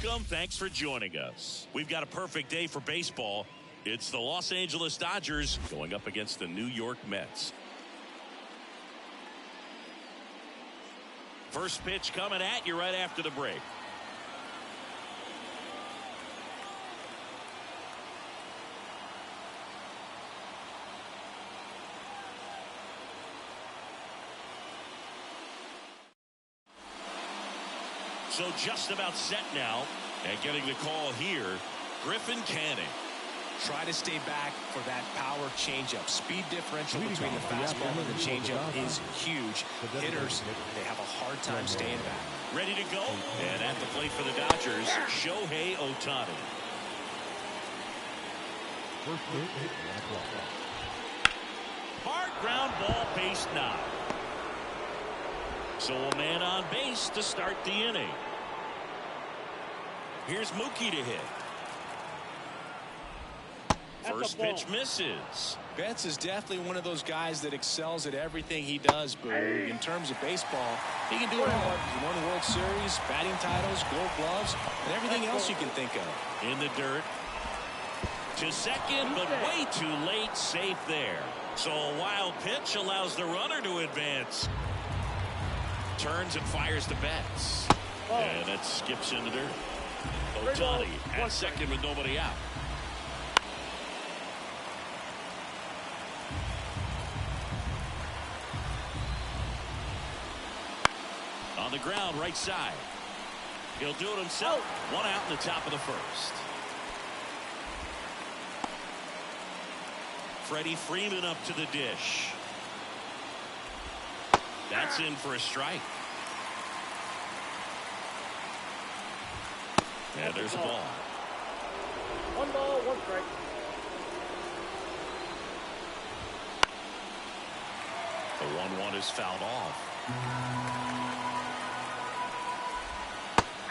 welcome. Thanks for joining us. We've got a perfect day for baseball. It's the Los Angeles Dodgers going up against the New York Mets. First pitch coming at you right after the break. So just about set now, and getting the call here, Griffin Canning. Try to stay back for that power changeup. Speed differential between the fastball and the changeup is huge. Hitters, they have a hard time staying back. Ready to go, and at the plate for the Dodgers, Shohei Ohtani. Hard ground ball, base knock. So a man on base to start the inning. Here's Mookie to hit. First pitch misses. Betts is definitely one of those guys that excels at everything he does, but in terms of baseball, he can do it all. He won World Series, batting titles, Gold Gloves, and everything else you can think of. In the dirt. To second, but way too late. Safe there. So a wild pitch allows the runner to advance. Turns and fires to Betts. And it skips in the dirt. Ohtani at second with nobody out. On the ground, right side. He'll do it himself. One out in the top of the first. Freddie Freeman up to the dish. That's in for a strike. Yeah, there's a ball. 1 ball, 1 strike. The 1-1 is fouled off.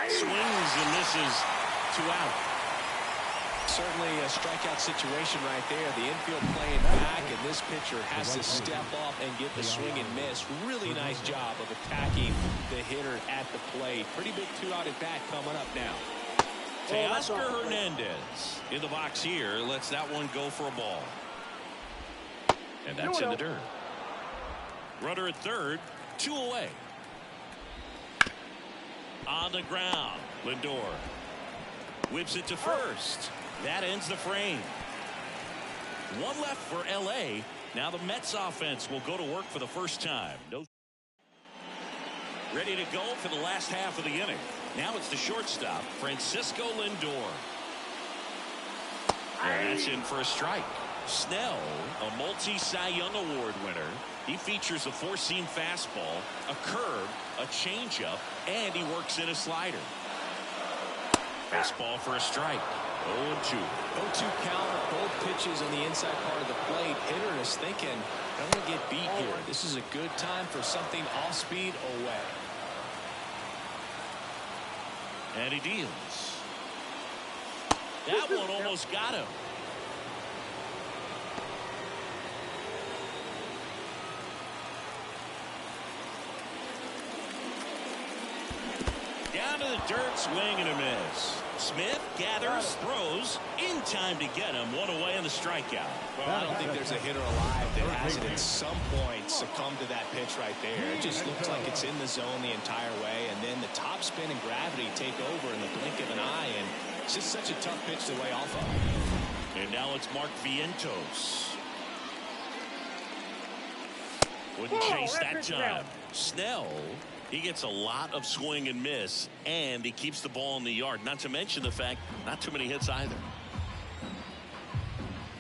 Swings and misses. 2 out. Certainly a strikeout situation right there. The infield playing back, and this pitcher has to step up and get the swing and miss. Really nice job of attacking the hitter at the plate. Pretty big 2-out at bat coming up now. Teoscar Hernandez in the box here. Lets that one go for a ball. And that's in the dirt. Runner at third. 2 away. On the ground. Lindor whips it to first. That ends the frame. 1 left for LA. Now the Mets offense will go to work for the first time. Ready to go for the last half of the inning. Now it's the shortstop, Francisco Lindor. And that's in for a strike. Snell, a multi-Cy Young Award winner. He features a 4-seam fastball, a curve, a changeup, and he works in a slider. Fastball for a strike. 0-2. 0-2 count, both pitches on the inside part of the plate. Hitter is thinking, I'm going to get beat here. This is a good time for something off speed away. And he deals. That one almost got him. Down to the dirt, swing and a miss. Smith gathers, throws, in time to get him. 1 away on the strikeout. Well, I don't think there's a hitter alive that hasn't at some point succumbed to that pitch right there. It just looks like it's in the zone the entire way, and then the top spin and gravity take over in the blink of an eye, and it's just such a tough pitch to lay off of. And now it's Mark Vientos. Wouldn't chase that time. Snell, he gets a lot of swing and miss, and he keeps the ball in the yard. Not to mention the fact, not too many hits either.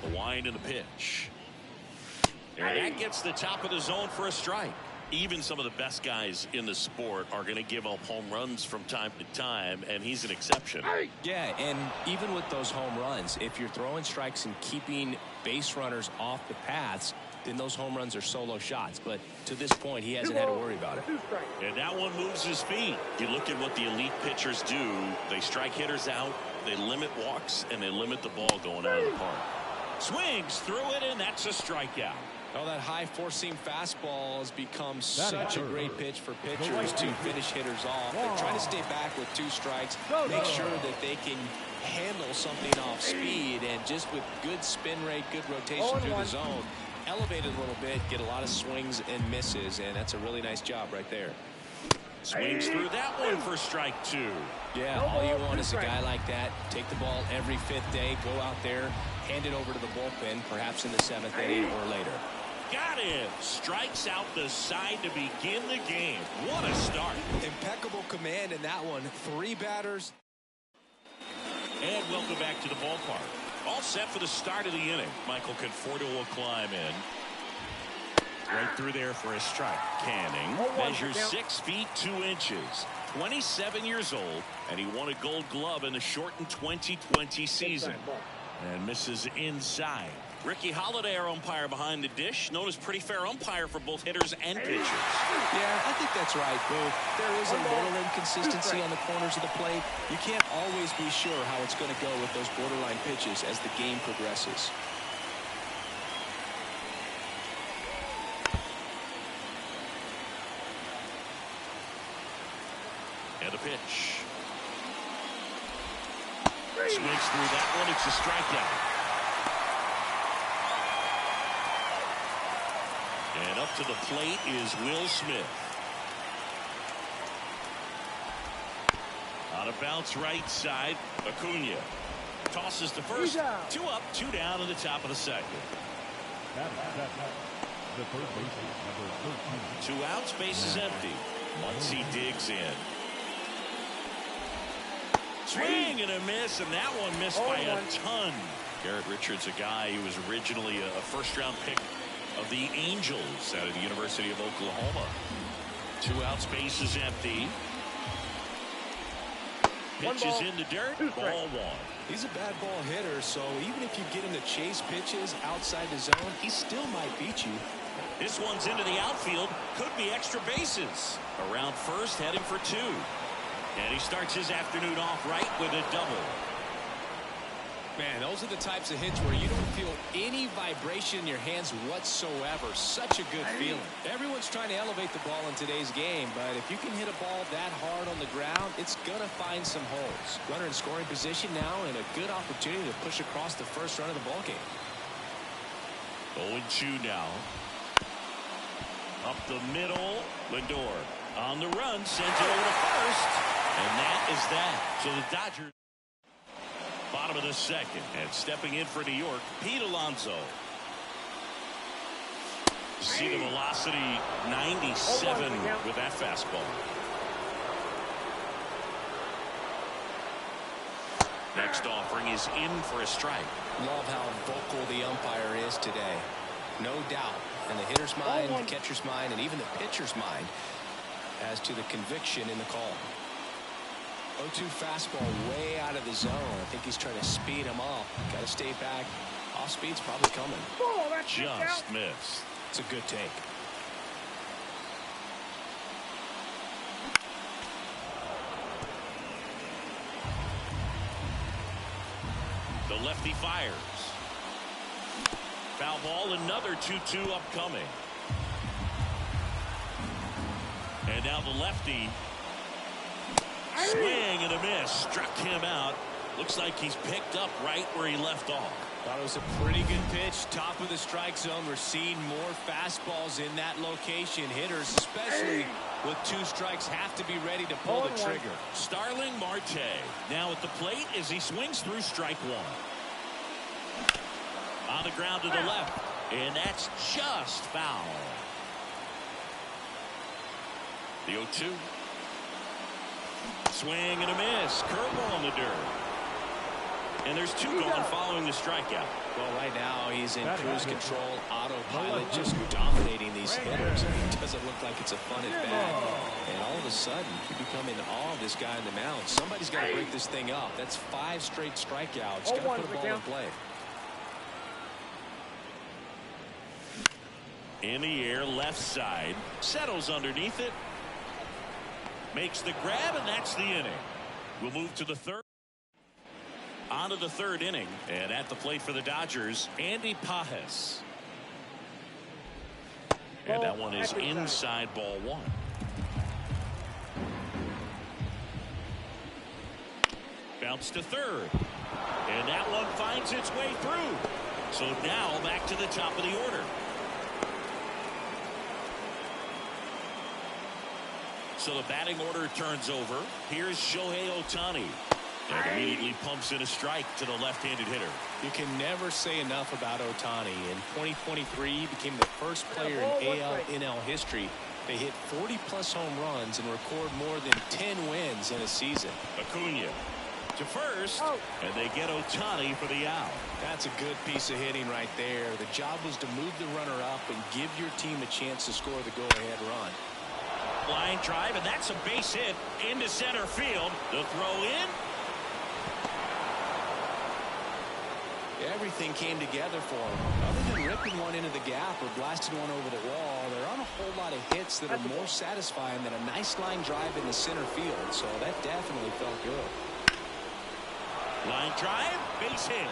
The wind and the pitch. And that gets the top of the zone for a strike. Even some of the best guys in the sport are going to give up home runs from time to time, and he's an exception. Yeah, and even with those home runs, if you're throwing strikes and keeping base runners off the paths, then those home runs are solo shots. But to this point, he hasn't had to worry about it. And that one moves his feet. You look at what the elite pitchers do. They strike hitters out, they limit walks, and they limit the ball going out of the park. Swings through it, and that's a strikeout. Well, that high four-seam fastball has become such a great pitch for pitchers to finish hitters off. They're trying to stay back with 2 strikes, make sure that they can handle something off speed, and just with good spin rate, good rotation through the zone, elevate it a little bit, get a lot of swings and misses, and that's a really nice job right there. Swings through that one for strike 2. Yeah, all you want is a guy like that. Take the ball every 5th day, go out there, hand it over to the bullpen, perhaps in the 7th inning or later. Got him. Strikes out the side to begin the game. What a start. Impeccable command in that one. 3 batters. And welcome back to the ballpark. All set for the start of the inning. Michael Conforto will climb in. Right through there for a strike. Canning measures 6 feet 2 inches. 27 years old, and he won a Gold Glove in the shortened 2020 season. And misses inside. Ricky Holiday, our umpire behind the dish, known as pretty fair umpire for both hitters and pitchers. Yeah, I think that's right, Boo. There is a little inconsistency on the corners of the plate. You can't always be sure how it's going to go with those borderline pitches as the game progresses. And the pitch. Swings through that one. It's a strikeout. And up to the plate is Will Smith. On a bounce right side, Acuna tosses to first. 2 up, 2 down in the top of the 2nd. The first baseman, number 13. 2 outs, base is empty. Once he digs in. Swing and a miss, and that one missed by a ton. Garrett Richards, a guy who was originally a first-round pick of the Angels out of the University of Oklahoma. 2 outs, base is empty. Pitch is in the dirt, ball 1. He's a bad ball hitter, so even if you get him to chase pitches outside the zone, he still might beat you. This one's into the outfield, could be extra bases. Around first, heading for 2. And he starts his afternoon off right with a double. Man, those are the types of hits where you don't feel any vibration in your hands whatsoever. Such a good feeling. Everyone's trying to elevate the ball in today's game, but if you can hit a ball that hard on the ground, it's going to find some holes. Runner in scoring position now, and a good opportunity to push across the first run of the ball game. 0-2 now. Up the middle, Lindor on the run, sends it over to first, and that is that. So the Dodgers, bottom of the 2nd, and stepping in for New York, Pete Alonso. See the velocity, 97 with that fastball. Next offering is in for a strike. Love how vocal the umpire is today. No doubt in the hitter's mind, the catcher's mind, and even the pitcher's mind as to the conviction in the call. 0-2 fastball way out of the zone. I think he's trying to speed him up. Got to stay back. Off speed's probably coming. Just missed. It's a good take. The lefty fires. Foul ball, another 2-2 upcoming. And now the lefty. Swing and a miss. Struck him out. Looks like he's picked up right where he left off. Thought it was a pretty good pitch. Top of the strike zone. We're seeing more fastballs in that location. Hitters, especially with 2 strikes, have to be ready to pull the trigger. Starling Marte now at the plate as he swings through strike 1. On the ground to the left, and that's just foul. The 0-2. Swing and a miss. Curveball in the dirt. And there's 2 gone following the strikeout. Well, right now he's in cruise control, autopilot, just dominating these hitters. It doesn't look like it's a fun at bat. And all of a sudden, you become in awe of this guy in the mound. Somebody's got to break this thing up. That's 5 straight strikeouts. Got to put a ball in play. In the air, left side. Settles underneath it. Makes the grab, and that's the inning. We'll move to the 3rd. On to the 3rd inning. And at the plate for the Dodgers, Andy Pages. And that one is inside ball one. Bounce to third. And that one finds its way through. So now back to the top of the order. So the batting order turns over. Here's Shohei Ohtani. And immediately pumps in a strike to the left-handed hitter. You can never say enough about Ohtani. In 2023, he became the first player in AL/NL history to hit 40-plus home runs and record more than 10 wins in a season. Acuna to first, and they get Ohtani for the out. That's a good piece of hitting right there. The job was to move the runner up and give your team a chance to score the go-ahead run. Line drive, and that's a base hit into center field. The throw in. Everything came together for him. Other than ripping one into the gap or blasting one over the wall, there aren't a whole lot of hits that are more satisfying than a nice line drive in the center field, so that definitely felt good. Line drive, base hit.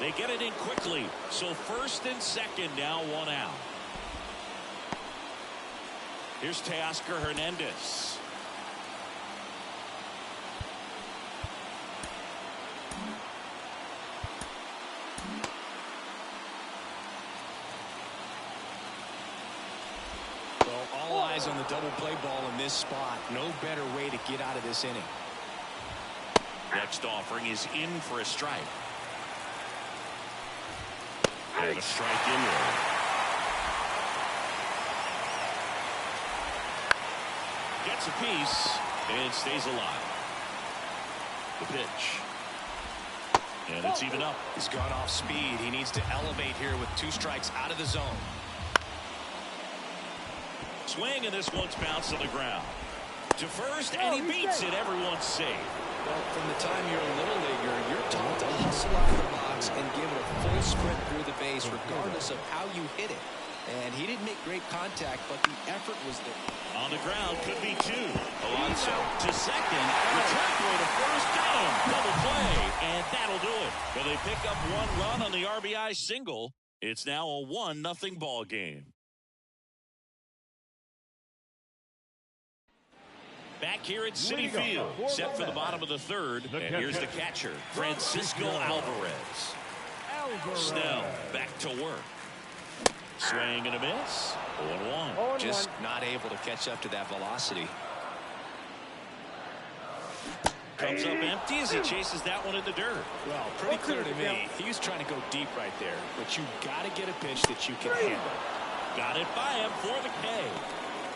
They get it in quickly, so first and second now, one out. Here's Teoscar Hernandez. All eyes on the double play ball in this spot. No better way to get out of this inning. Next offering is in for a strike. And a strike in there. Gets a piece and stays alive. The pitch. And it's even up. He's gone off speed. He needs to elevate here with 2 strikes out of the zone. Swing, and this one's bounced to the ground. To first, and he beats it. Everyone's safe. Well, from the time you're a little leaguer, you're taught to hustle out of the box and give it a full sprint through the base, regardless of how you hit it. And he didn't make great contact, but the effort was there. On the ground, could be 2. Alonso to second. Return throw to first. Got him. Double play, and that'll do it. Well, they pick up 1 run on the RBI single. It's now a 1-0 ball game. Back here at Citi Field, set for the bottom of the third. And here's the catcher, Francisco Alvarez. Snell back to work. Swing and a miss. 0-1. Just not able to catch up to that velocity. Comes up empty as he chases that one in the dirt. Well, pretty clear to me. He was trying to go deep right there. But you got to get a pitch that you can handle. Got it by him for the K.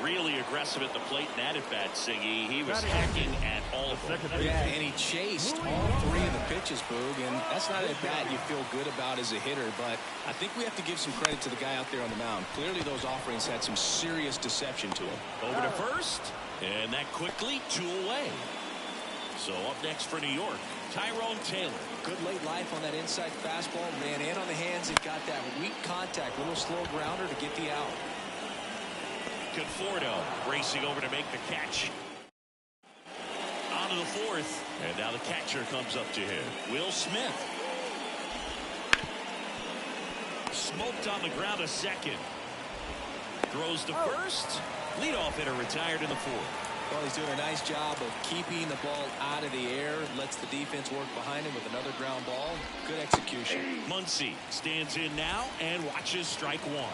Really aggressive at the plate and at it bat, Siggy. He was hacking at all of them. Yeah, and he chased all 3 of the pitches, Boog, and that's not at bat you feel good about as a hitter, but I think we have to give some credit to the guy out there on the mound. Clearly those offerings had some serious deception to him. Over to first, and that quickly 2 away. So up next for New York, Tyrone Taylor. Good late life on that inside fastball, ran in on the hands and got that weak contact, little slow grounder to get the out. Conforto racing over to make the catch. On to the 4th, and now the catcher comes up to him. Will Smith. Smoked on the ground a second. Throws to first. Leadoff hitter retired in the 4th. Well, he's doing a nice job of keeping the ball out of the air. Lets the defense work behind him with another ground ball. Good execution. Muncy stands in now and watches strike 1.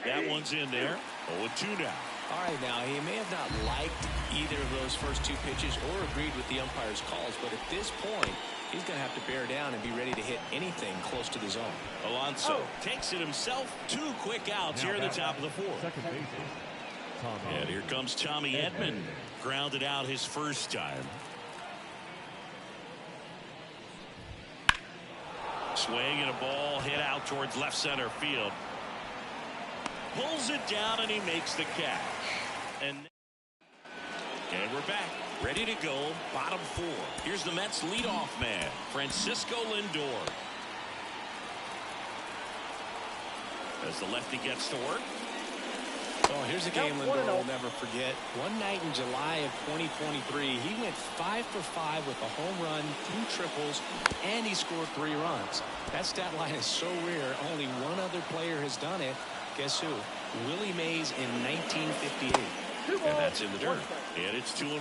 That one's in there. 0-2 now. All right, now, he may have not liked either of those first 2 pitches or agreed with the umpire's calls, but at this point, he's going to have to bear down and be ready to hit anything close to the zone. Alonso takes it himself. 2 quick outs here in the top of the 4th. And here comes Tommy Edman. Grounded out his first time. Swing and a ball hit out towards left center field. Pulls it down and he makes the catch. And we're back. Ready to go. Bottom 4. Here's the Mets leadoff man, Francisco Lindor. As the lefty gets to work. Well, here's a game Lindor will never forget. One night in July of 2023, he went 5 for 5 with a home run, 2 triples, and he scored 3 runs. That stat line is so rare. Only one other player has done it. Guess who? Willie Mays in 1958. And that's in the dirt. And it's 2-1.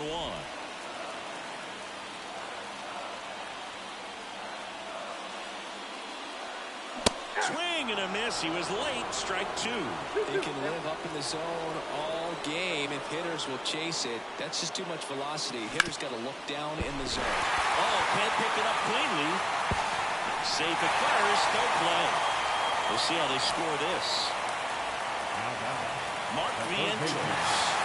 Swing and a miss. He was late. Strike 2. He can live up in the zone all game if hitters will chase it. That's just too much velocity. Hitters got to look down in the zone. Oh, can't pick it up cleanly. Safe at first. No play. We'll see how they score this. Mark Vientos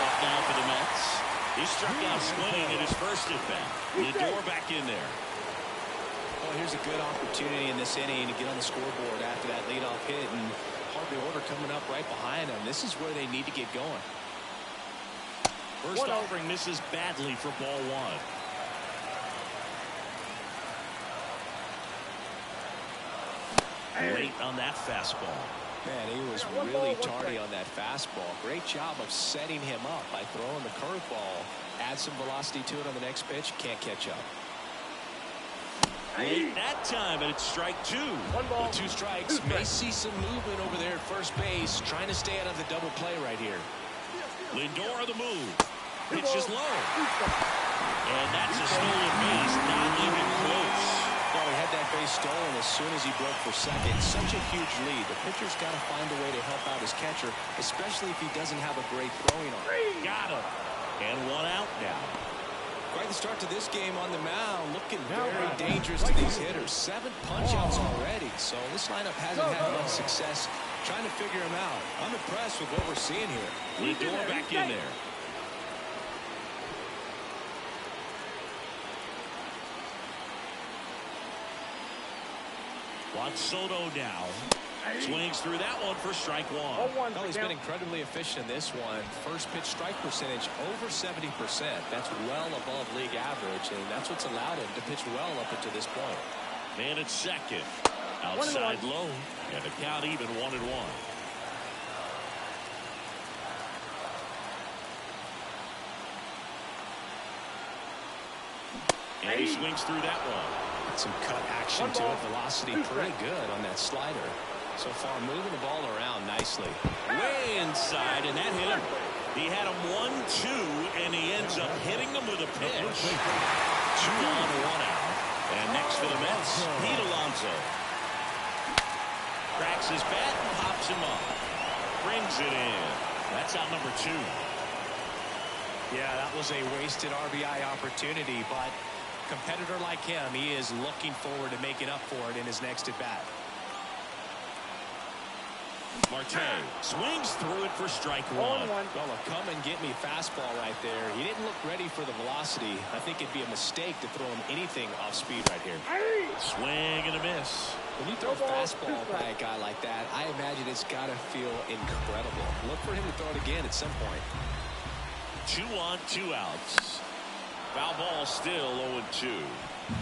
up now for the Mets. He struck out swinging at his first at bat. Lindor back in there. Well, here's a good opportunity in this inning to get on the scoreboard after that leadoff hit, and Harvey Order coming up right behind him. This is where they need to get going. First offering misses badly for ball 1. Late on that fastball. Man, he was really tardy on that fastball. Great job of setting him up by throwing the curveball. Add some velocity to it on the next pitch. Can't catch up. Late that time, and it's strike 2. With 2 strikes, may see some movement over there at first base. Trying to stay out of the double play right here. Lindor on the move. Pitch is low. And that's a stolen base. Not even close. Well, he had that base stolen as soon as he broke for second. Such a huge lead. The pitcher's got to find a way to help out his catcher, especially if he doesn't have a great throwing arm. Got him. And 1 out now. Quite the start to this game on the mound. Looking very dangerous to these hitters. 7 punch-outs already. So this lineup hasn't had much success trying to figure him out. I'm impressed with what we're seeing here. Lindor back in there. Juan Soto now. Swings through that one for strike 1. Well, he's been incredibly efficient in this one. First pitch strike percentage over 70%. That's well above league average, and that's what's allowed him to pitch well up until this point. Man at second. Outside low. And the count even 1-1. And he swings through that one. Some cut action to it. Velocity pretty good on that slider. So far moving the ball around nicely. Way inside, and that hit him. He had him 1-2, and he ends up hitting them with a pitch. 2 on, 1 out. And next for the Mets, Pete Alonso. Cracks his bat and pops him up. Brings it in. That's out number 2. Yeah, that was a wasted RBI opportunity, but competitor like him, he is looking forward to making up for it in his next at bat. Marte swings through it for strike 1. Well, a come and get me fastball right there. He didn't look ready for the velocity. I think it'd be a mistake to throw him anything off speed right here. Swing and a miss. When you throw a fastball by a guy like that, I imagine it's got to feel incredible. Look for him to throw it again at some point. 2 on, 2 outs. Foul ball still 0-2.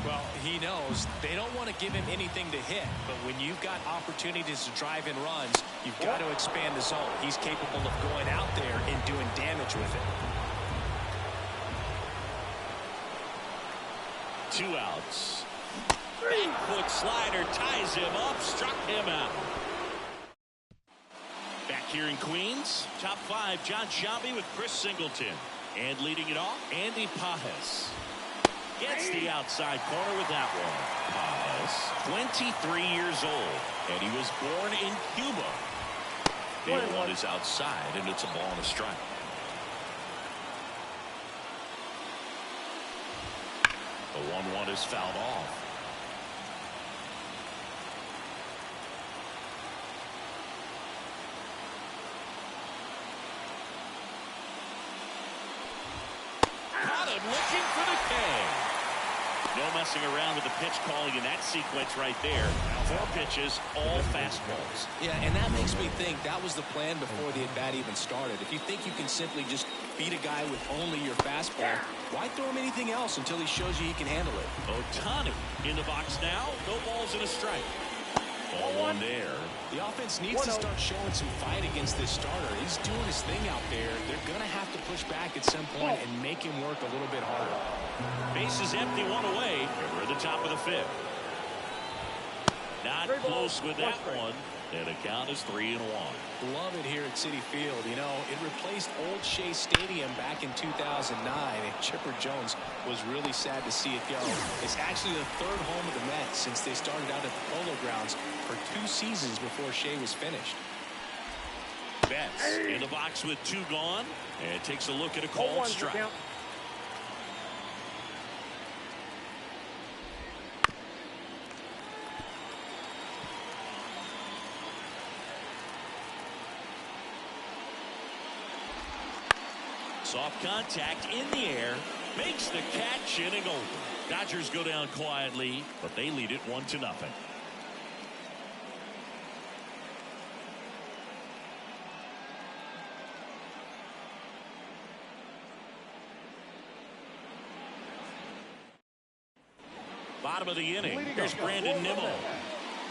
Well, he knows they don't want to give him anything to hit, but when you've got opportunities to drive in runs, you've got to expand the zone. He's capable of going out there and doing damage with it. 2 outs. Back foot slider ties him up, struck him out. Back here in Queens, top 5, John Shelby with Chris Singleton. And leading it off, Andy Pajes. Gets the outside corner with that one. Pajes, 23 years old, and he was born in Cuba. The 1 is outside, and it's a ball and a strike. The 1-1 is fouled off. Caught him looking for the K. No messing around with the pitch calling in that sequence right there. 4 pitches, all fastballs. Yeah, and that makes me think that was the plan before the at-bat even started. If you think you can simply just beat a guy with only your fastball, why throw him anything else until he shows you he can handle it? Ohtani in the box now. No balls and a strike. Ball one there. The offense needs to start showing some fight against this starter. He's doing his thing out there. They're going to have to push back at some point and make him work a little bit harder. Base is empty, one away. We're at the top of the fifth. Not close with that one. And the count is 3-1. Love it here at Citi Field. You know, it replaced Old Shea Stadium back in 2009, and Chipper Jones was really sad to see it go. It's actually the third home of the Mets since they started out at the Polo Grounds for 2 seasons before Shea was finished. Betts in the box with 2 gone, and takes a look at a called strike. Soft contact in the air, makes the catch, inning over. Dodgers go down quietly, but they lead it 1-0. Bottom of the inning. Here's Brandon Nimmo.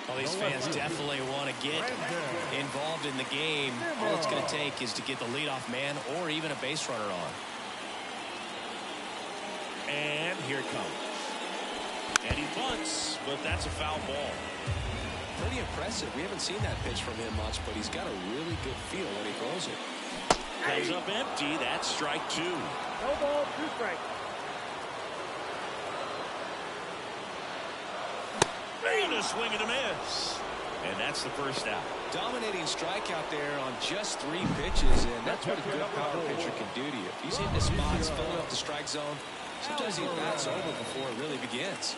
Well, these fans definitely want to get involved in the game. All it's going to take is to get the leadoff man or even a base runner on. And here it comes. And he bunts, but that's a foul ball. Pretty impressive. We haven't seen that pitch from him much, but he's got a really good feel when he throws it. Comes up empty. That's strike 2. No ball, 2 strikes. And a swing and a miss. And that's the first out. Dominating strikeout there on just 3 pitches, and that's what a good power pitcher can do to you. If he's hitting the spots, filling up the strike zone, sometimes he bats over before it really begins.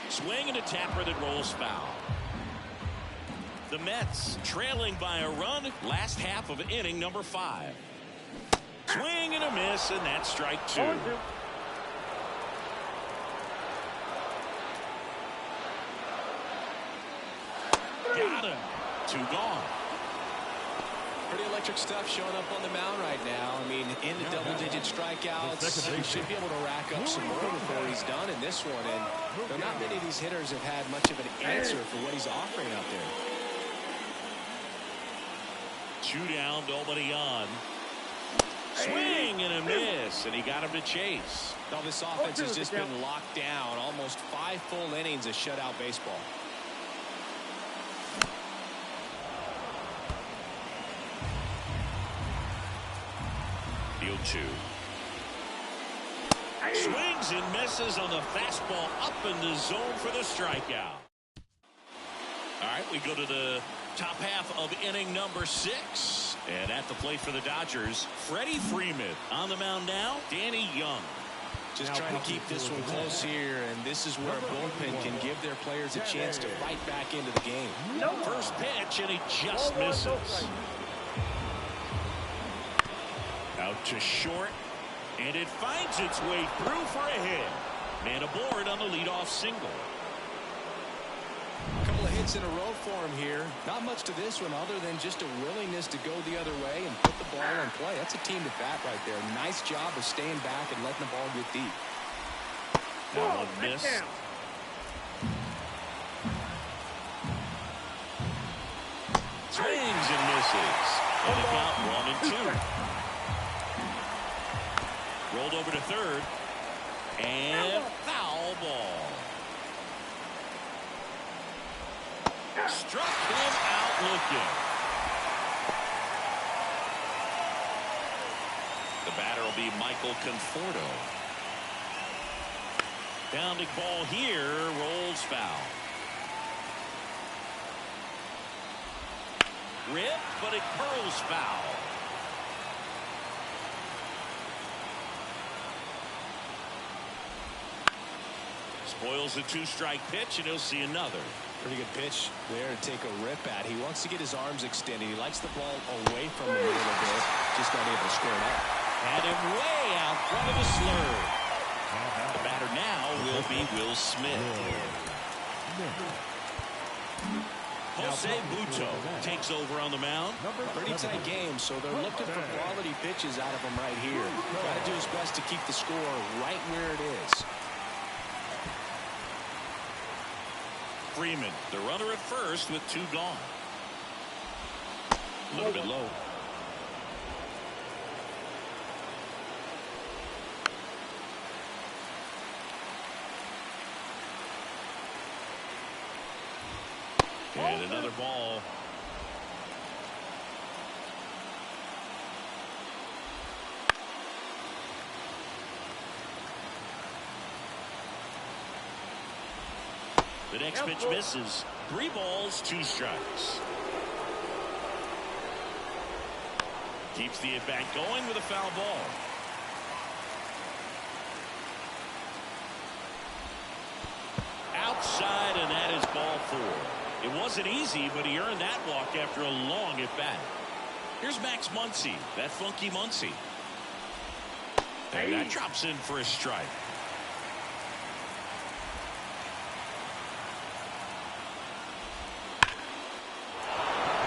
Swing and a tapper that rolls foul. The Mets trailing by a run, last half of inning number 5. Swing and a miss, and that's strike 2. Got him. 2 gone. Pretty electric stuff showing up on the mound right now. I mean, into double-digit strikeouts. He should be able to rack up some more before he's done in this one. And not many of these hitters have had much of an answer for what he's offering out there. 2 down, nobody on. Swing and a miss, and he got him to chase. Now this offense has just been locked down. Almost 5 full innings of shutout baseball. Field 2. Swings and misses on the fastball up in the zone for the strikeout. All right, we go to the top half of inning number 6. And at the plate for the Dodgers, Freddie Freeman. On the mound now, Danny Young. Just trying to keep this one close here, and this is where a bullpen can give their players a chance to fight back into the game. First pitch, and he just misses. Out to short, and it finds its way through for a hit. Man aboard on the leadoff single. A couple of hits in a row for him here. Not much to this one other than just a willingness to go the other way and put the ball in play. That's a team to bat right there. Nice job of staying back and letting the ball get deep. That one missed. Swings and misses. And the count 1-2. Rolled over to third. And foul ball. Struck him out looking. The batter will be Michael Conforto. Bounding ball here, rolls foul. Rip, but it curls foul. Spoils a 2-strike pitch, and he'll see another. Pretty good pitch there to take a rip at. He wants to get his arms extended. He likes the ball away from him a little bit. Just not able to square it up. Had him way out front of the slurve. The batter now will be Will Smith. Jose Buto takes over on the mound. Pretty tight game, so they're looking for quality pitches out of him right here. Got to do his best to keep the score right where it is. Freeman, the runner at first with 2 gone. A little bit low. And another ball. The next pitch misses. 3 balls, 2 strikes. Keeps the at-bat going with a foul ball. Outside, and that is ball 4. It wasn't easy, but he earned that walk after a long at-bat. Here's Max Muncy, that funky Muncy. And that drops in for a strike.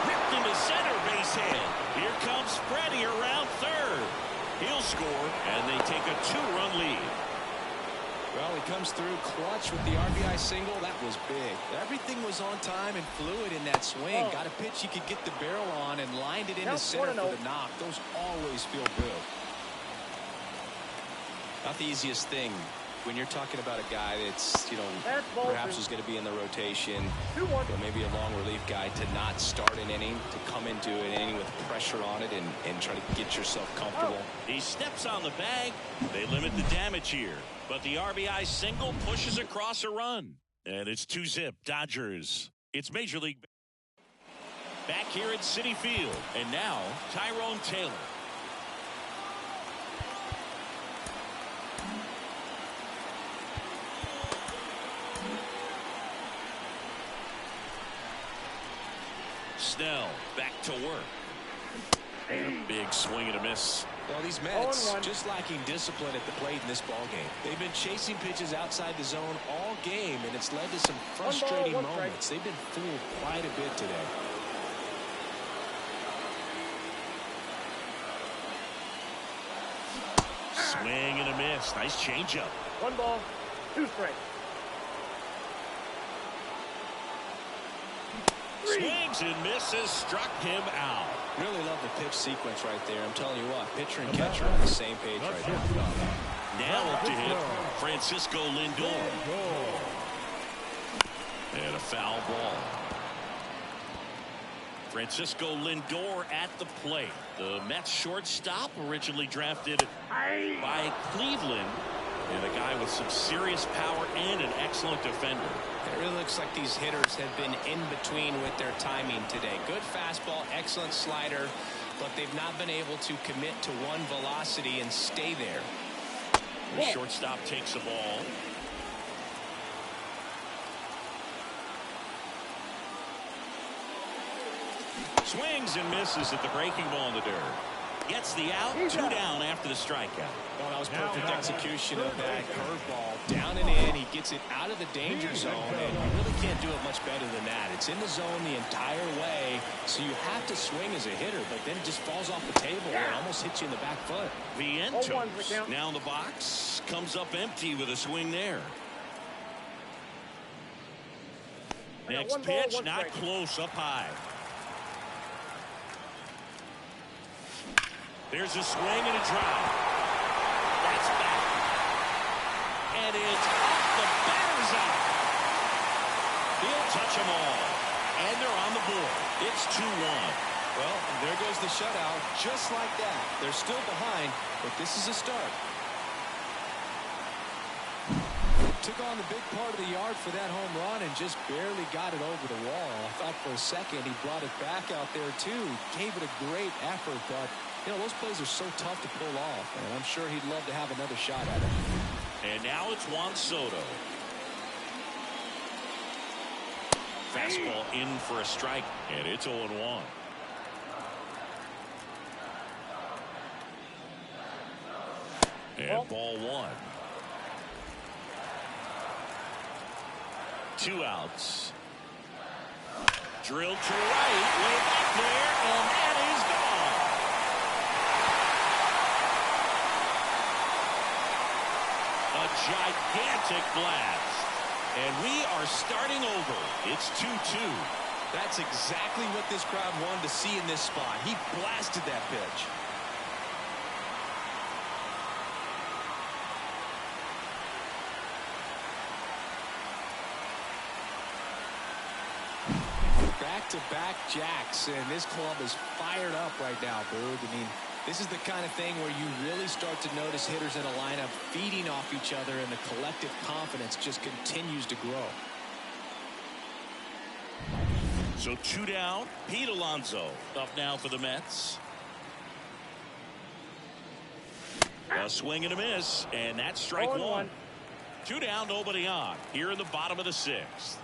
Ripped into center, base hit. Here comes Freddie around third. He'll score, and they take a 2-run lead. Well, he comes through clutch with the RBI single. That was big. Everything was on time and fluid in that swing. Got a pitch he could get the barrel on and lined it into center for the knock. Those always feel good. Not the easiest thing when you're talking about a guy that's, perhaps is going to be in the rotation, maybe a long relief guy, to not start an inning, to come into an inning with pressure on it and try to get yourself comfortable. He steps on the bag. They limit the damage here. But the RBI single pushes across a run. And it's 2-zip Dodgers. It's Major League back here at Citi Field. And now Tyrone Taylor. Snell back to work. And a big swing and a miss. Well, these Mets just lacking discipline at the plate in this ball game. They've been chasing pitches outside the zone all game, and it's led to some frustrating moments. They've been fooled quite a bit today. Swing and a miss. Nice changeup. 1 ball, 2 strikes. Swings and misses, struck him out. Really love the pitch sequence right there. I'm telling you what, pitcher and catcher on the same page right now. Now up to hit Francisco Lindor. And a foul ball. Francisco Lindor at the plate. The Mets shortstop, originally drafted by Cleveland, and a guy with some serious power and an excellent defender. It really looks like these hitters have been in between with their timing today. Good fastball, excellent slider, but they've not been able to commit to one velocity and stay there. The shortstop takes the ball. Swings and misses at the breaking ball in the dirt. Gets the out, 2 down after the strikeout. Well, that was perfect execution of that curveball. Down and in, he gets it out of the danger zone, and you really can't do it much better than that. It's in the zone the entire way, so you have to swing as a hitter, but then it just falls off the table and almost hits you in the back foot. Vientos now in the box, comes up empty with a swing there. Next pitch, not close, up high. There's a swing and a drive. That's back. And it's off the batter's eye. He'll touch them all. And they're on the board. It's 2-1. Well, there goes the shutout. Just like that. They're still behind, but this is a start. Took on the big part of the yard for that home run and just barely got it over the wall. I thought for a second he brought it back out there too. Gave it a great effort, but those plays are so tough to pull off, and I'm sure he'd love to have another shot at it. And now it's Juan Soto. Fastball in for a strike, and it's 0-1. And ball 1. 2 outs. Drilled to right, way back there, and that is gone. A gigantic blast. And we are starting over. It's 2-2. That's exactly what this crowd wanted to see in this spot. He blasted that pitch. Back-to-back jacks, and this club is fired up right now, Boog. I mean, this is the kind of thing where you really start to notice hitters in a lineup feeding off each other, and the collective confidence just continues to grow. So 2 down. Pete Alonso up now for the Mets. A swing and a miss, and that's strike 1. 2 down, nobody on. Here in the bottom of the 6th.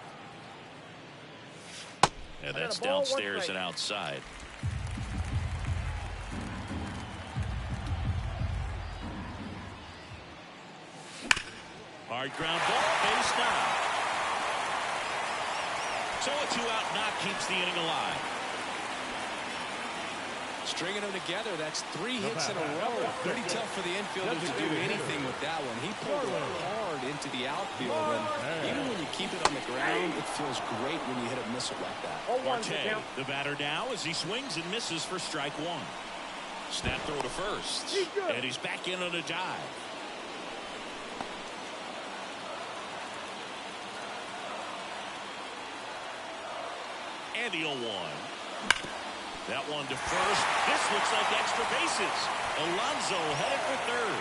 And that's downstairs and outside. Hard ground ball, base now. So a 2-out knock keeps the inning alive. Stringing them together, that's 3 hits in a row. Pretty tough for the infielders to do anything with that one. He pulled it hard into the outfield, and even when you keep it on the ground, it feels great when you hit a missile like that. Marte, the batter now, as he swings and misses for strike 1. Snap throw to first, and he's back in on a dive. And the 0-1. That one to first. This looks like extra bases. Alonso headed for third.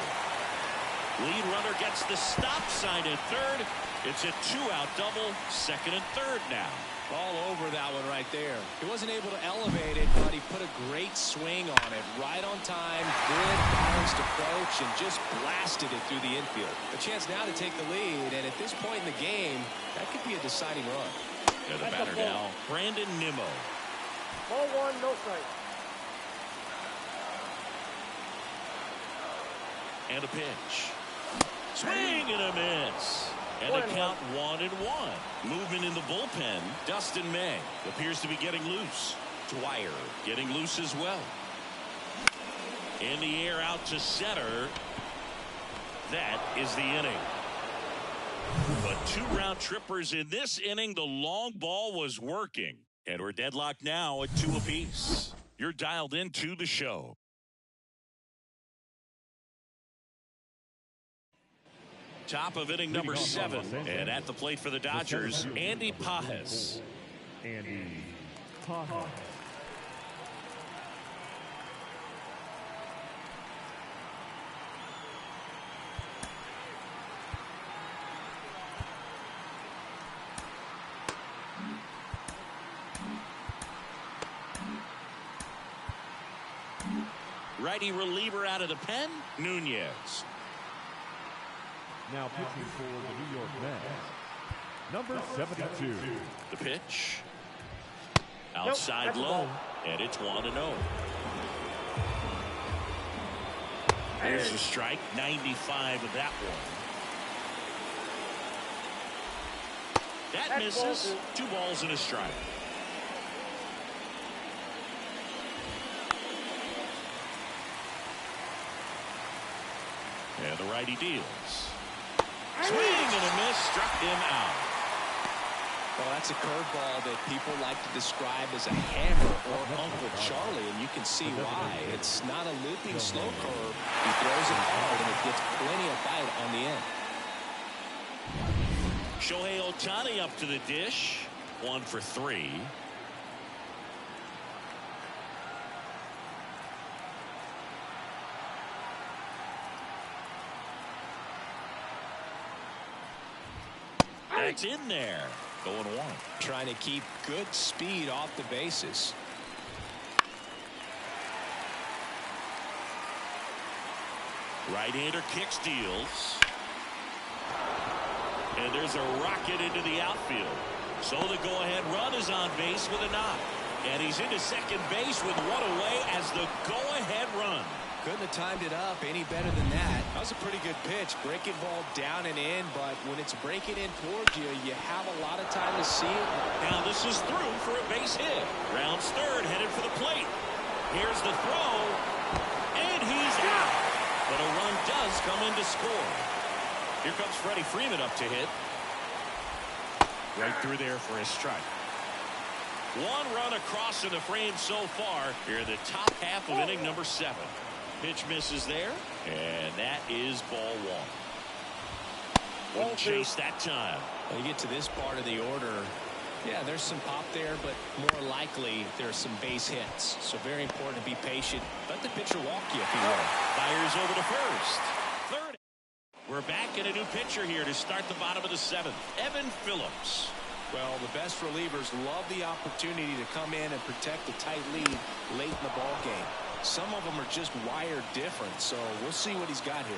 Lead runner gets the stop sign at third. It's a 2-out double, second and third now. All over that one right there. He wasn't able to elevate it, but he put a great swing on it. Right on time, good balanced approach, and just blasted it through the infield. A chance now to take the lead, and at this point in the game, that could be a deciding run. And the batter now, Brandon Nimmo. Ball 1, no strike. And a pitch. Swing and a miss. And a count 1-1. Movement in the bullpen. Dustin May appears to be getting loose. Dwyer getting loose as well. In the air out to center. That is the inning. But 2 round trippers in this inning. The long ball was working. And we're deadlocked now at 2 apiece. You're dialed into the show. Top of inning number 7. And at the plate for the Dodgers, Andy Pages. Andy Pages. Righty reliever out of the pen, Nunez. Now pitching for the New York Mets, number 72. The pitch. Outside low, and it's 1-0. There's a strike, 95 of that one. That misses. 2 balls and a strike. And the righty deals. Swing and a miss, struck him out. Well, that's a curveball that people like to describe as a hammer or Uncle Charlie, and you can see why. It's not a looping slow curve. He throws it hard, and it gets plenty of bite on the end. Shohei Ohtani up to the dish. 1 for 3. That's in there. Going 1. Trying to keep good speed off the bases. Right-hander kicks, deals. And there's a rocket into the outfield. So the go-ahead run is on base with a knock. And he's into second base with 1 away as the go-ahead run. Couldn't have timed it up any better than that. That was a pretty good pitch. Breaking ball down and in, but when it's breaking in towards you, you have a lot of time to see it. Now this is through for a base hit. Rounds third, headed for the plate. Here's the throw, and he's out. But a run does come in to score. Here comes Freddie Freeman up to hit. Right through there for a strike. One run across in the frame so far here in the top half of inning number 7. Pitch misses there, and that is ball 1. Wouldn't chase that time. When you get to this part of the order, yeah, there's some pop there, but more likely there's some base hits. So very important to be patient. Let the pitcher walk you if you will. Fires over to first. Third. We're back in a new pitcher here to start the bottom of the 7th. Evan Phillips. Well, the best relievers love the opportunity to come in and protect a tight lead late in the ball game. Some of them are just wired different, so we'll see what he's got here.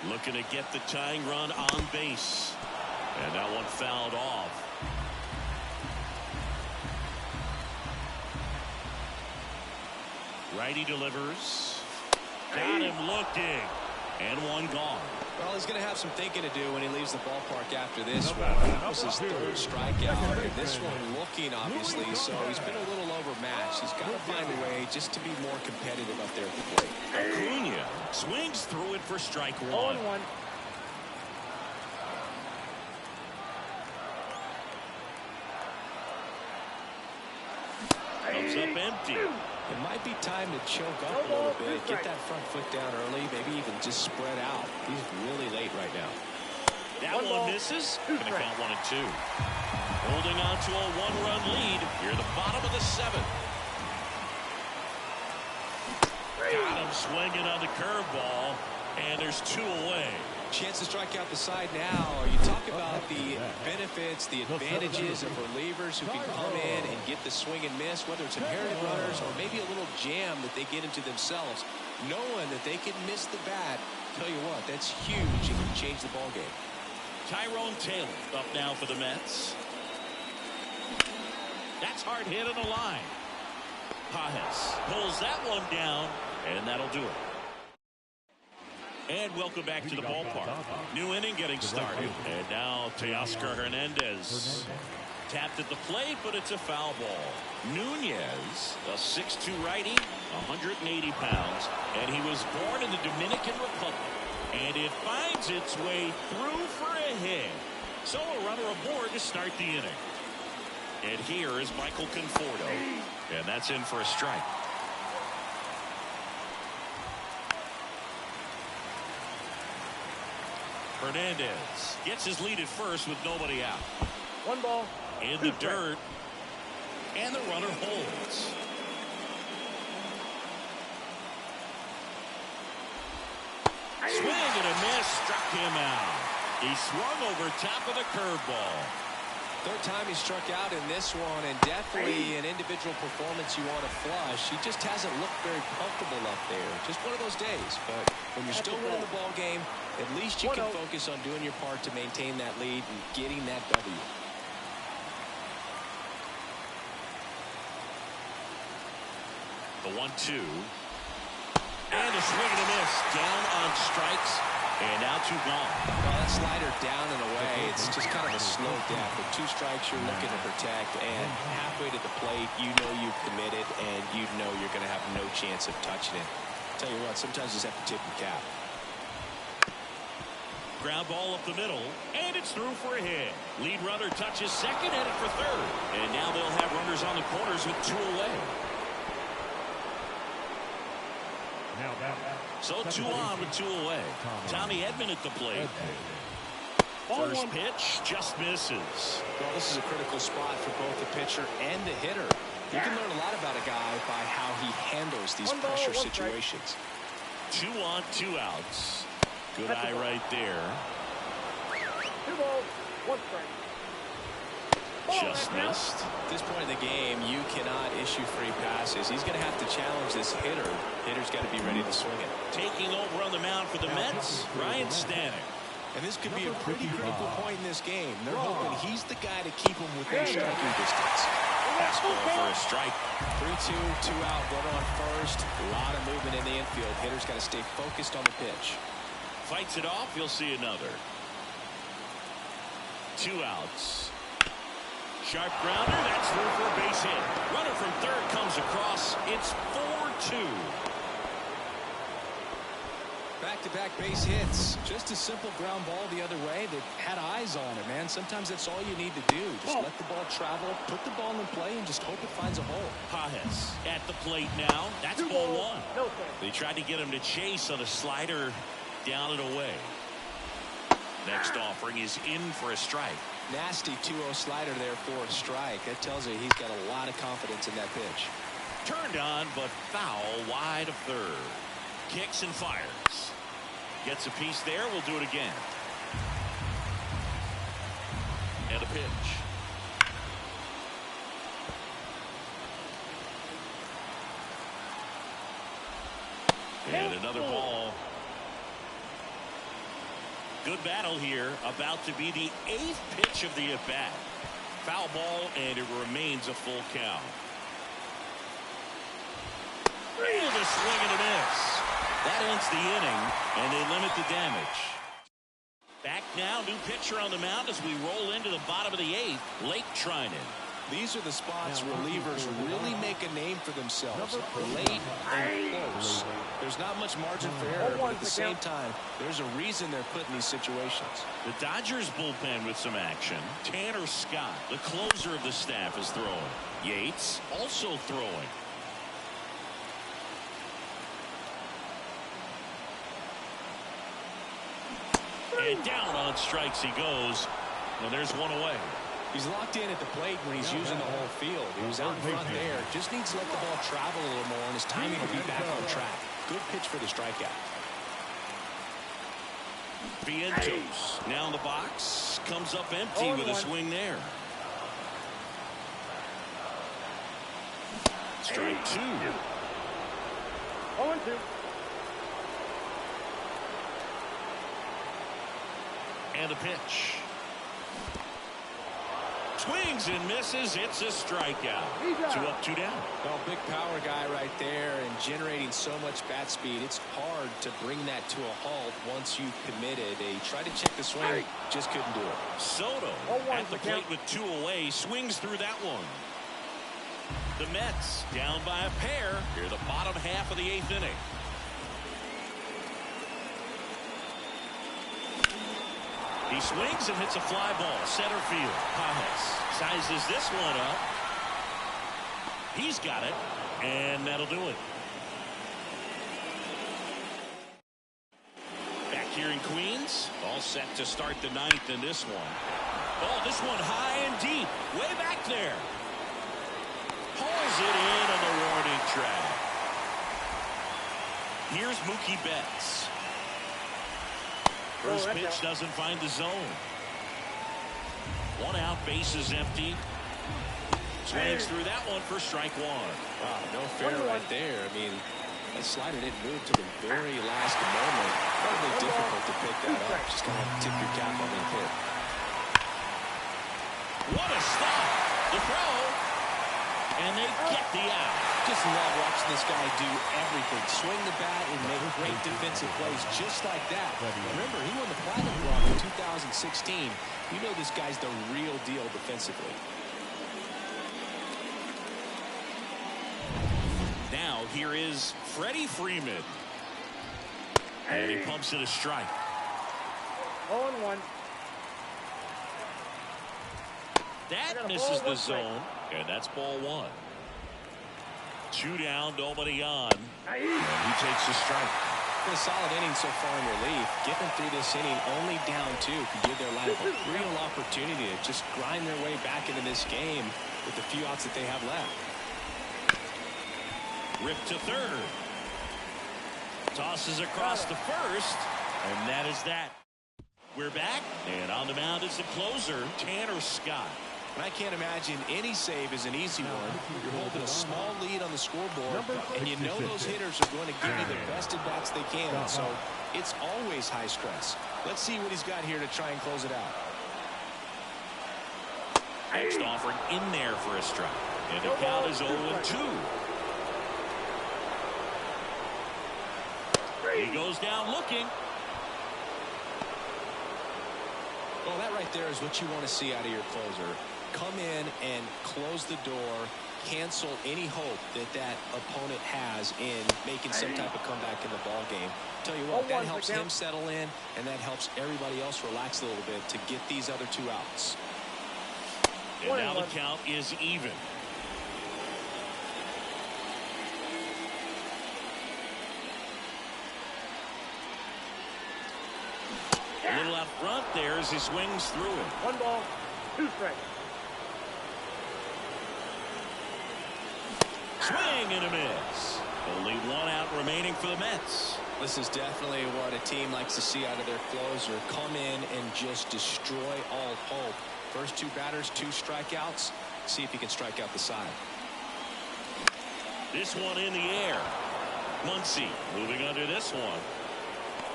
Looking to get the tying run on base. And that one fouled off. Righty delivers. Got him looking. And one gone. Well, he's going to have some thinking to do when he leaves the ballpark after this one. That was his 3rd strikeout. And this one looking, obviously, so he's been a little overmatched. He's got to find a way just to be more competitive up there at the plate. Acuna swings through it for strike 1. 0-1. Comes up empty. It might be time to choke up a little bit, get that front foot down early, maybe even just spread out. He's really late right now. That one misses. Going to count 1 and 2. Holding on to a 1-run lead here at the bottom of the 7th. Got him swinging on the curveball, and there's 2 away. Chance to strike out the side now. You talk about the benefits, the advantages of relievers who can come in and get the swing and miss, whether it's inherited runners or maybe a little jam that they get into themselves. Knowing that they can miss the bat, tell you what, that's huge. It can change the ball game. Tyrone Taylor up now for the Mets. That's hard hit on the line. Pajes pulls that one down, and that'll do it. And welcome back to the ballpark. New inning getting started. And now Teoscar Hernandez. Tapped at the plate, but it's a foul ball. Nunez, a 6'2 righty, 180 pounds. And he was born in the Dominican Republic. And it finds its way through for a hit. So a runner aboard to start the inning. And here is Michael Conforto. And that's in for a strike. Hernandez gets his lead at first with nobody out. 1 ball. In the dirt. And the runner holds. Swing and a miss, struck him out. He swung over top of the curveball. 3rd time he struck out in this one, and definitely an individual performance you want to flush. He just hasn't looked very comfortable up there. Just one of those days. But when you're still winning the ball game, at least you can focus on doing your part to maintain that lead and getting that W. The 1-2. And a swing and a miss. Down on strikes. And now 2 gone. Well, that slider down and away, it's just kind of a slow death. With 2 strikes, you're looking to protect, and halfway to the plate, you know you've committed, and you know you're going to have no chance of touching it. Tell you what, sometimes you just have to tip your cap. Ground ball up the middle, and it's through for a hit. Lead runner touches second, headed for third. And now they'll have runners on the corners with 2 away. So 2 on with 2 away. Tommy Edman at the plate. First pitch just misses. Well, this is a critical spot for both the pitcher and the hitter. You can learn a lot about a guy by how he handles these pressure situations. 2 on, 2 outs. Good eye right there. 2 balls, 1 strike. Just missed. At this point in the game, you cannot issue free passes. He's going to have to challenge this hitter. Hitter's got to be ready to swing it. Taking over on the mound for the Mets, Ryan Stanek. And this could be a pretty critical point in this game. They're hoping he's the guy to keep them within striking distance. Fastball for a strike. 3-2, 2 out, runner on first. A lot of movement in the infield. Hitter's got to stay focused on the pitch. Fights it off. You'll see another. 2 outs. Sharp grounder. That's through for a base hit. Runner from third comes across. It's 4-2. back-to-back base hits. Just a simple ground ball the other way that had eyes on it, man. Sometimes that's all you need to do. Just let the ball travel, put the ball in play, and just hope it finds a hole. Pajes at the plate now. That's ball one. No, they tried to get him to chase on a slider down and away. Next offering is in for a strike. Nasty 2-0 slider there for a strike. That tells you he's got a lot of confidence in that pitch. Turned on, but foul wide of third. Kicks and fires. Gets a piece there. We'll do it again. And a pitch. And another ball. Good battle here. About to be the 8th pitch of the at-bat. Foul ball, and it remains a full count. And a swing and a miss. That ends the inning, and they limit the damage. Back now, new pitcher on the mound as we roll into the bottom of the 8th. Lake Trinan. These are the spots relievers really make a name for themselves. Late and close. There's not much margin for error, but at the same time, there's a reason they're put in these situations. The Dodgers bullpen with some action. Tanner Scott, the closer of the staff, is throwing. Yates also throwing. And down on strikes he goes. And there's one away. He's locked in at the plate when he's using the whole field. He was out in front there. Just needs to let the ball travel a little more, and his timing will be back on track. Good pitch for the strikeout. Vientos now in the box. Comes up empty with a swing there. Strike 2. 0-2. And a pitch. Swings and misses. It's a strikeout. 2 up, 2 down. Well, big power guy right there and generating so much bat speed. It's hard to bring that to a halt once you've committed. They tried to check the swing, just couldn't do it. Soto at the plate with 2 away. Swings through that one. The Mets down by a pair here the bottom half of the 8th inning. He swings and hits a fly ball. Center field. Pajes sizes this one up. He's got it. And that'll do it. Back here in Queens. All set to start the 9th in this one. Oh, this one high and deep. Way back there. Pulls it in on the warning track. Here's Mookie Betts. First pitch doesn't find the zone. 1 out, bases empty. Swings through that one for strike 1. Wow, no fair right there. I mean, that slider didn't move to the very last moment. Probably difficult to pick that up. Just gonna have to tip your cap on that hit. What a stop! The throw, and they get the out. Just love watching this guy do everything. Swing the bat and make great defensive plays just like that. Remember, he won the Platinum Glove in 2016. You know this guy's the real deal defensively. Now here is Freddie Freeman. And he pumps it a strike. 0-1. That misses the zone. And that's ball 1. 2 down, nobody on. And he takes the strike. A solid inning so far in relief. Getting through this inning only down 2 could give their lineup a real opportunity to just grind their way back into this game with the few outs that they have left. Ripped to third. Tosses across the first. And that is that. We're back. And on the mound is the closer, Tanner Scott. And I can't imagine any save is an easy one. You're holding a small lead on the scoreboard, and you know those hitters are going to give you the best at-bats they can. So it's always high stress. Let's see what he's got here to try and close it out. Next offering in there for a strike. And the count is 0-2. He goes down looking. Well, that right there is what you want to see out of your closer. Come in and close the door, cancel any hope that that opponent has in making some type of comeback in the ball game. Tell you what, that helps him settle in, and that helps everybody else relax a little bit to get these other 2 outs. And now the count is even. A little out front there as he swings through it. 1 ball, 2 strikes. Swing and a miss. Only 1 out remaining for the Mets. This is definitely what a team likes to see out of their closer. Come in and just destroy all hope. First 2 batters, 2 strikeouts. See if he can strike out the side. This one in the air. Muncy moving under this one.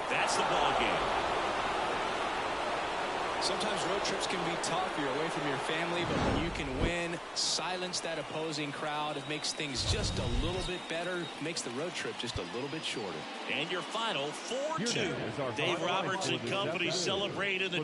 That's the ball game. Sometimes road trips can be tough. You're away from your family, but when you can win, silence that opposing crowd, it makes things just a little bit better, makes the road trip just a little bit shorter. And your final 4-2. Dave final Roberts line and for this company afternoon. celebrate in the